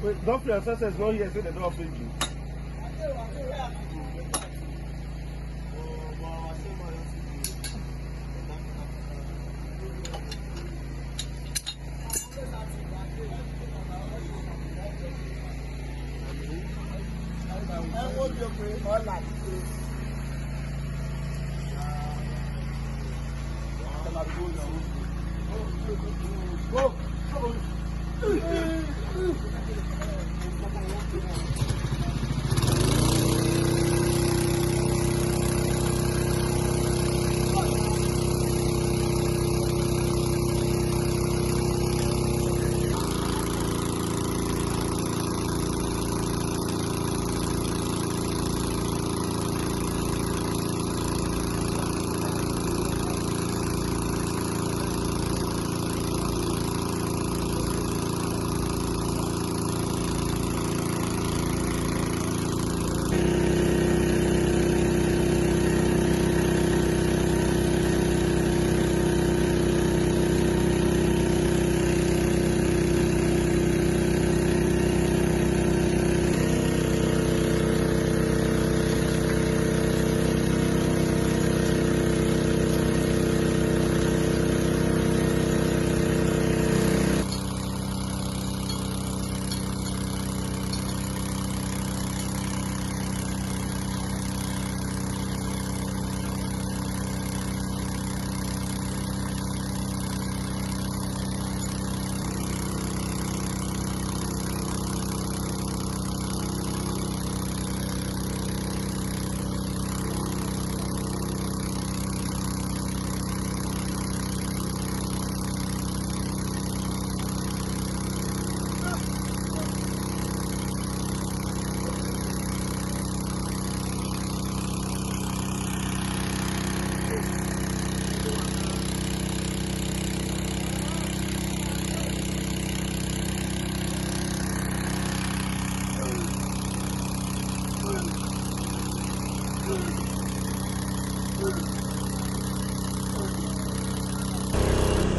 Wait, don't your ancestors know here say they don't feed you.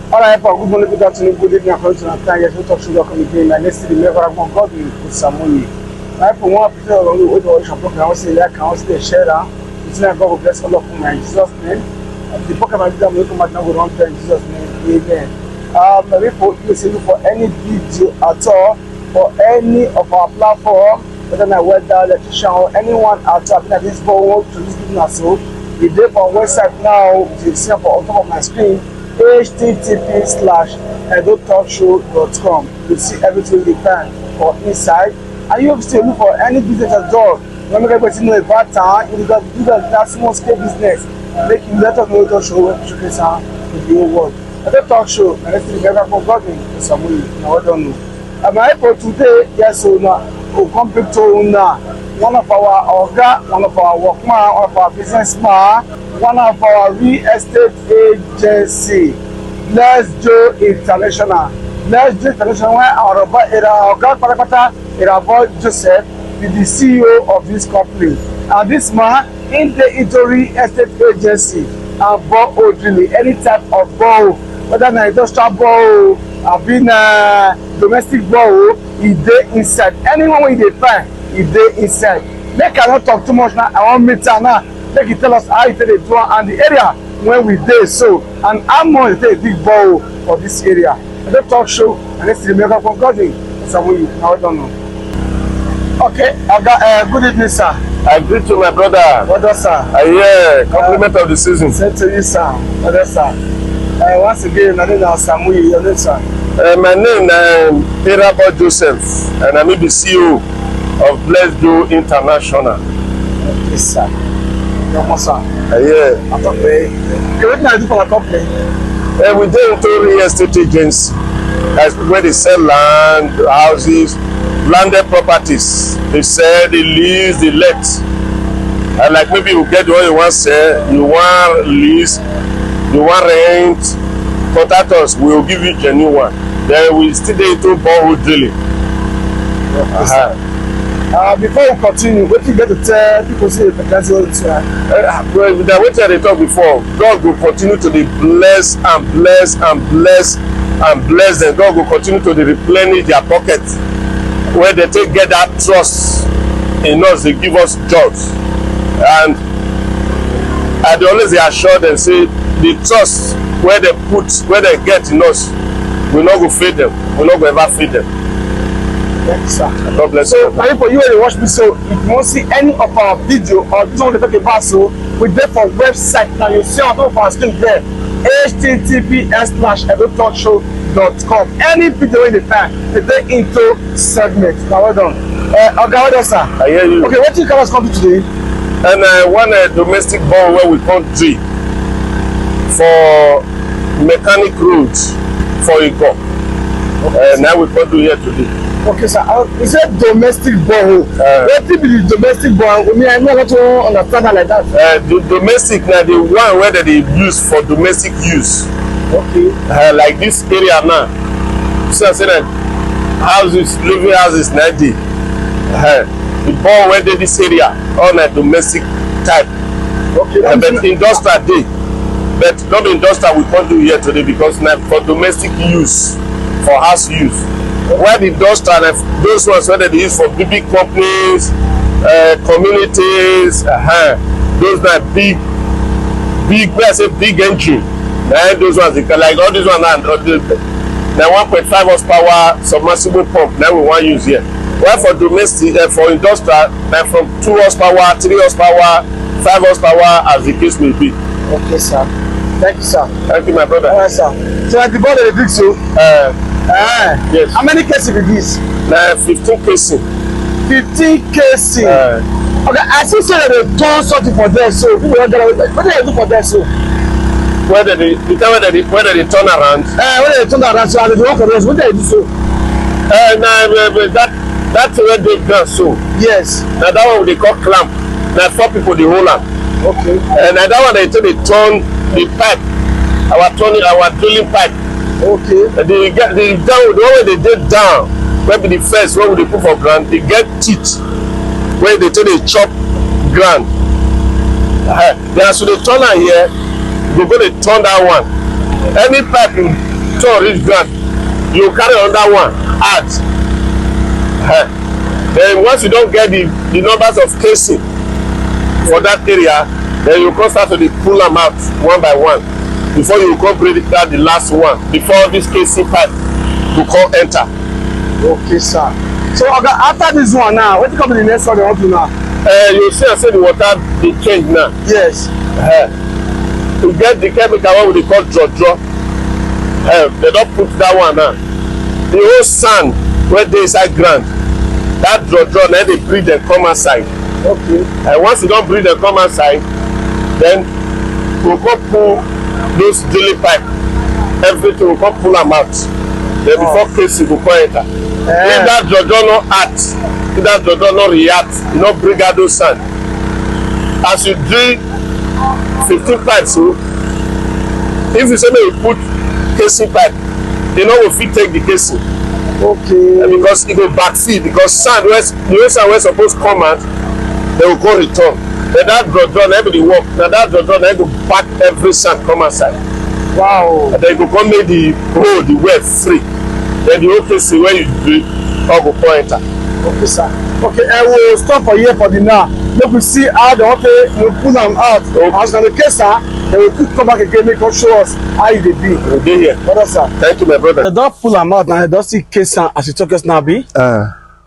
Alright, for good morning, good afternoon, good evening, according to our time. Yes, we talk sugar coming again. My next to the memorable God with Samuel. Right from one episode of the old shop, I was saying that I was the share down. It's not God will bless all of them in Jesus' name. The book of Isaiah will come out now with 1 in Jesus' name. Amen. Maybe for you to look for any video at all, for any of our platform, whether I weather, electrician, or anyone at all, that this bowl to this business. So, if they for website now, you see on top of my screen. http:/edotalkshow.com. You see everything you can for inside, and you still look for any business at all. When you get to know about time, you got to do that small scale business. Make you let us know the show when you showcase to the whole world. Edo Talk Show, and let's see the for Godwin for Samuel. Now I don't know. I'm here for today. Yes, so now we'll come back to now. One of our orga, one of our workman, one of our businessman, one of our real estate agency, Let's Do International. Let's Do International, where our orga Parapata, our boy Joseph, is the CEO of this company. And this man, in the real estate agency, and borehole drilling, any type of borehole, whether an industrial borehole, have been domestic borehole, is there inside. Anyone when they find, if they inside. Make I not talk too much now. I want meet her now. Make you tell us how you take the tour and the area when we there so, and how much they take big ball for this area. I don't talk show and let's see the maker from Godwin. Samuel, now I don't know. Okay, I got good evening, sir. I greet you, my brother. Brother, sir. Compliment of the season. Same to you, sir. Brother, sir. Once again, my name is Samuel. Your name, sir. My name is Irabo Joseph, and I'm the CEO of Let's Do International. Yes, sir. Yes, sir. Yeah. Okay, what can I do for a company? We do into real estate agents. That's where they sell land, houses, landed properties. They sell, they lease, they let. And like maybe you get the one you want to sell, you want lease, you want rent, contact us, we will give you genuine one. Then we still do into borehole drilling. Before we continue, what you get to tell people say the cancel it? Well, with what I talked before, God will continue to bless and bless and bless and bless them. God will continue to replenish their pockets where they take get that trust in us. They give us jobs, and I always assure them say the trust where they put, where they get in us, we not go feed them. We not go ever feed them. Yes, sir. God bless so, you. So, for you when you watch me, so if you want to see any of our video or this one we talk about, so we're there for website. Now you see on top of our screen there, https://edotalkshow.com. Any video in the time, they into segment. Now well done. Okay, well done, sir. I hear you. Okay, what do you come to today? And one domestic ball where we call drill for mechanic roads for Igbo. Now we can do here today. Okay, sir. You said domestic borehole. What be the domestic borehole? I mean, I'm not going to understand that like that. The domestic now, the one where they use for domestic use. Okay. Like this area now. So I said that houses, living houses, now the ball where they this area on a domestic type. Okay. But industrial day. But not industrial we can't do here today because now for domestic use, for house use. Where the industrial, those ones where they use for big companies, communities, those are big, where I say big engine. Those ones, like all these ones, now 1.5 horsepower submersible pump, now we want to use here. Where for domestic, for industrial, now from 2 horsepower, 3 horsepower, 5 horsepower, as the case may be. Okay, sir. Thank you, sir. Thank you, my brother. All right, sir. So at the bottom of the big so. Yes. How many cases is this? 15 casing. 15 casing. Okay, I see say that they turn something for them. So what do they do for them? So where they turn around. When they turn around, so they work for us. What do they do so? That's where they done so. Yes. Now that one they call clamp. Now 4 people they hold up. Okay. And that one they turn the pipe. Our drilling pipe. Okay. The one where they did down, maybe the first one they put for ground, they get teeth where they take a chop ground. Then so they turn out here, they go to turn that one. Any pipe you turn reach ground, you carry on that one, add. Then once you don't get the numbers of casing for that area, then you can start to pull them out one by one. Before you come bring that the last one, before this casing pipe will come enter. Okay, sir. So after this one now, what come the next one they want to now? You see, I said the water they change now. Yes. To get the chemical one we call draw. They don't put that one now. The whole sand where they inside ground, that draw now they breathe and come outside. Okay. And once you don't breathe and come outside, then we'll go pull those drilling pipe, everything will come pull them out. Then before casing will come enter. If that draw not act, if that draw not react, you not bring out those sand. As you drill 15 pipes, so if you say you put casing pipe, you know will fit take the casing. Okay. And because it will backfeed, because sand the way sand was supposed to come out, they will go return. Then that draw everybody work. Now that draw they go back every sand come outside. Wow. And then you go come make the hole, the well free. Then the whole casing where you drill all go come enter. Okay, sir. Okay, I will stop for here for the now. Let me see how the you pull them out. Okay. As on the case, sir, they will come back again, make us show us how they be. We'll be here. Brother, sir. Thank you, my brother. They don't pull them out now. They don't see case as you talk us now, be.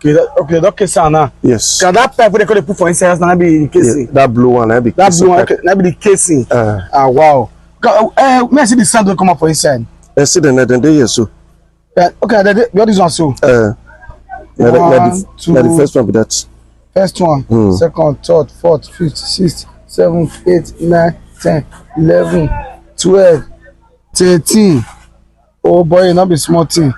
Okay, they don't case now. Yes. Can that pipe they put for inside now be the casing? Yeah, that blue one, that be that blue one, that be the casing. Wow. May I see the sand don't come up for inside? I see the net and they here so. Okay, what is one so? Now the first one be that. First one, second, third, fourth, fifth, sixth, seventh, 8, 9, 10, 11, 12, 13. Oh boy, not be small thing.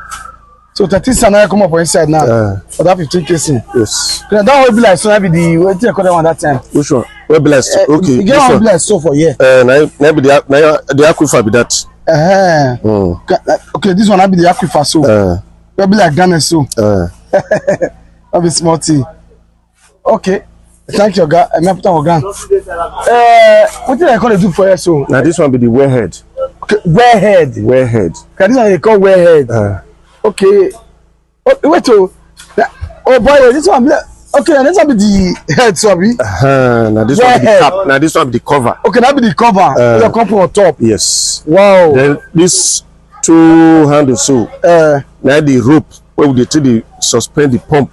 So 13 sand come up for inside now. For that 15 casing. Yes. That one will be like so. That be the what do you call that one that time? Which one? Will be like okay. You get one be like so for here. Now be the aquifer be that. Okay, this one will be the aquifer so. Will be like Ghana so. That be small thing. Okay. Thank you, Oga. I'm put on Oga. What did I call it do for you? So now this one be the wellhead. okay, wellhead. Wellhead. Okay, this one they call wellhead. Okay. Oh, wait, oh boy, this one be okay. This one be the head, sorry. Now this one be the cap. Now this one be the cover. Okay, that be the cover. The cover on top. Yes. Wow. Then this two handles so. Now the rope where we take the suspend the pump,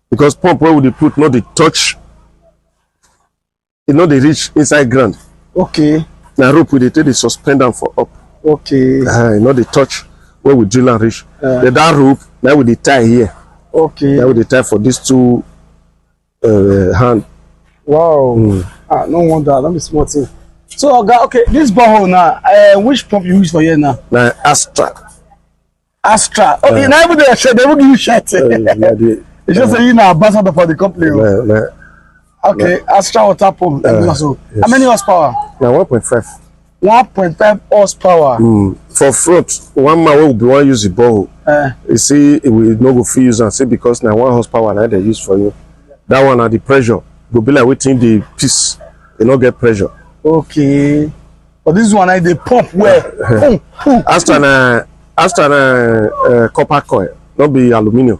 because pump where we dey put not the touch. You know they reach inside ground. Okay. Now rope we dey take the suspend them for up. Okay. You know the touch where we drill and reach. Then that rope now we dey tie here. Okay. Now we dey tie for these two hand. Wow. No wonder. Let me small thing. So Oga, okay, this borehole now, which pump you use for here now? Now Astra. Astra. Okay, now even they will give you shirt. It's just say you know ambassador for the company. Okay, Astra water pump. So, yes. How many horsepower? Now 1.5. 1.5 horsepower. For front, one man will be one use the borehole. You see, it will not go free use and say because now 1 horsepower now they use for you. That one at the pressure go be like waiting the piece. You not get pressure. Okay. But this one I they pump where? Astra na copper coil, not be aluminium.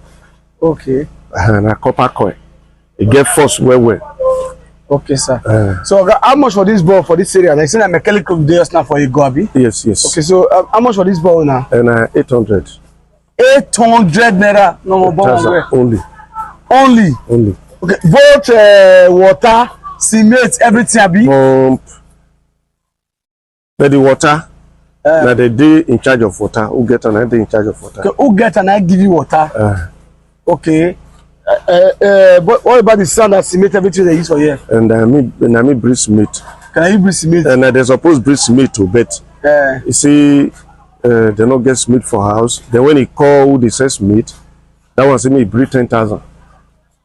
Okay. Na copper coil. It get force well. Okay, sir. So how much for this ball for this area? Like say na mechanical days now for you go abi? Yes. Okay, so how much for this ball now? And 800. 800 naira. No more ball only. Okay, both water, cement, everything abi? Pump. But the water, now they dey in charge of water. Who get an in charge of water? Okay, who get an I give you water? Okay. But what about the sand and cement, everything they use for here? And I mean breed cement. Can I breed cement? And they're supposed to breed cement to bet. You see, they not get cement for house. Then when he call who they say cement, that one say me breed 10,000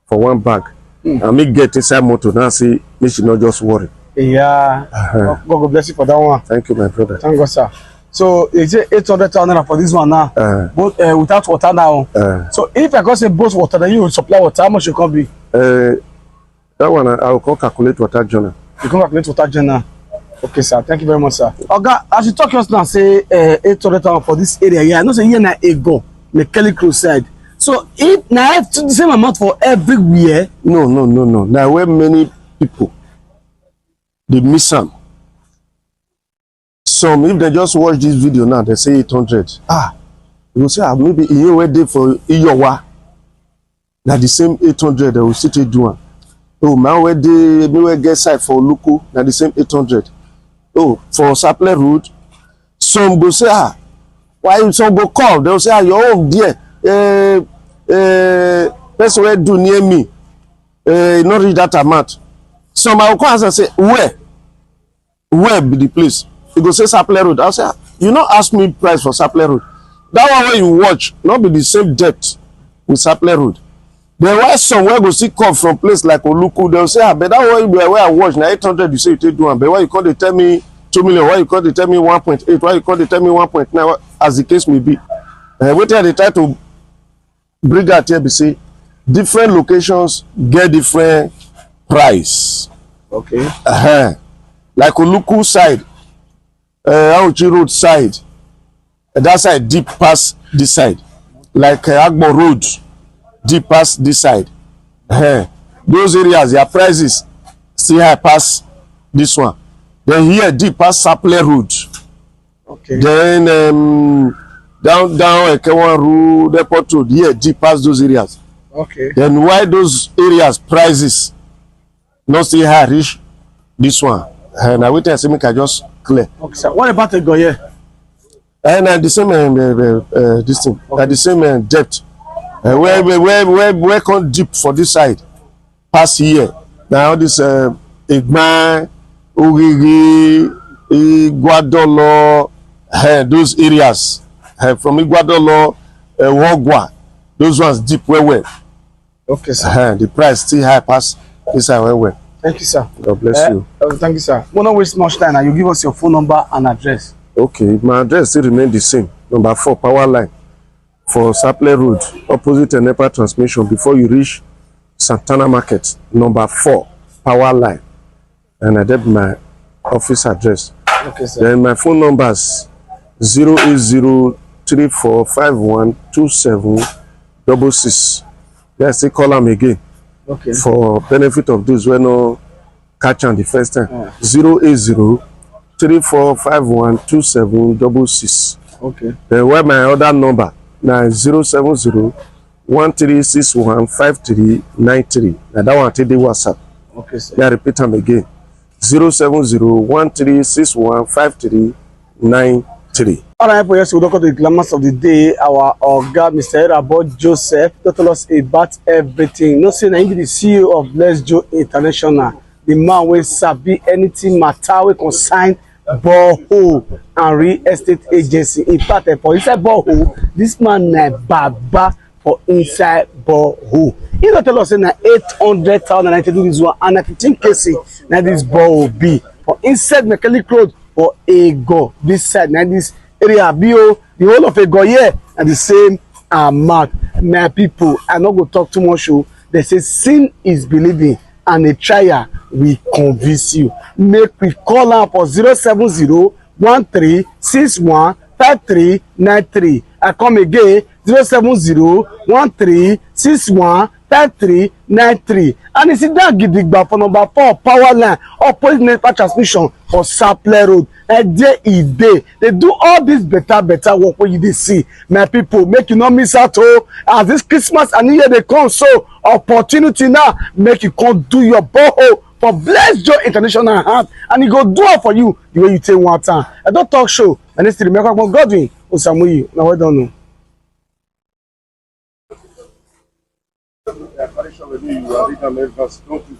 for 1 bag. And me get inside motor now say me should not just worry. Yeah. God bless you for that one. Thank you, my brother. Thank God, sir. So it's 800,000 for this one now. Both without water now. So if I can say both water, then you will supply water. How much you can be? That one I will call calculate water journal. You can calculate water journal. Okay, sir. Thank you very much, sir. Oga, as you talk us now, say 800,000 for this area. Yeah, I know say here na ego, mechanical side. So if now I have the same amount for everywhere. No. Now where many people they miss some. Some if they just watch this video now, they say 800. You will say maybe you were there for Iyowa. Now the same 800 they will still do one. Oh, man, where they may get side for Luku, now the same 800. Oh, for Sapler Road, some go say why some go call? They will say your own dear. Person where do near me, not read that amount. Some I will call and say where be the place? You go say Sapler Road. I'll say you not ask me price for Sapler Road. That one when you watch not be the same depth with Sapler Road. Then why somewhere go see come from place like Oluku, they'll say but that one where I watch now 800 you say you take do one. But why you call they tell me 2 million? Why you call they tell me 1.8? Why you call they tell me 1.9? As the case may be. Wait till they try to bring out here, be say different locations get different price. Okay. Like Oluku side, Auchi Road side, that side deep past this side. Like Agbo Road, deep past this side. Those areas, their prices still high past this one. Then here deep past Sapler Road. Okay. Then down Ekewan Road, Depot Road, here deep past those areas. Okay. Then why those areas prices not still high reach this one? And I wait and see make I just clear. Okay, sir. What about the go here? And the same this thing, okay. The same depth. Where come deep for this side? Pass here. Now this Igman, Ogigi, Iguadolo, those areas. From Iguadolo, Wogwa, those ones deep well. Okay, sir. The price still high pass this side well. Thank you, sir. God bless you. Thank you, sir. We don't waste much time now. You give us your phone number and address. Okay, my address still remains the same. Number 4, Power Line. For Sapler Road, opposite Nepa Transmission, before you reach Santana Market, number 4, Power Line. And I did my office address. Okay, sir. Then my phone numbers 08034512766. Let's say call them again. Okay. For benefit of those who no catch on the first time. 08034512766. Okay. Then where my other number now 07013615393. Now that one take the WhatsApp. Okay, sir. Yeah, repeat them again. 07013615393. All right, yes, we'll look at the glamours of the day. Our God, Mr. Erabo Joseph, to tell us about everything. No say, I be the CEO of Let's Joe International. The man will sabi anything matter we consign borehole and real estate agency. In fact, for inside borehole, this man na baba for inside borehole. He don't tell us say na 800,000 I do this one and na 15 cases na this borehole be for inside mechanic road for Ego. This side na this area bio the whole of Ego here and the same amount. My people, I no go talk too much. They say sin is believing and a trial will convince you. Make we call am for 07013615393. I come again 07013615393. And it's in that gidigba for number 4 Power Line opposite Nepal transmission for Saple Road. And there e dey. They do all this better work wey you dey see. My people, make you not miss out. Oh, as this Christmas and New Year they come, so opportunity now make you come do your borehole for Bless Joe International hand, and he go do it for you the way you take one time. I don't talk show. And it's the Remember Godwin Osamuyi. Now we don't know. The apparition with you, you are reading verse 20.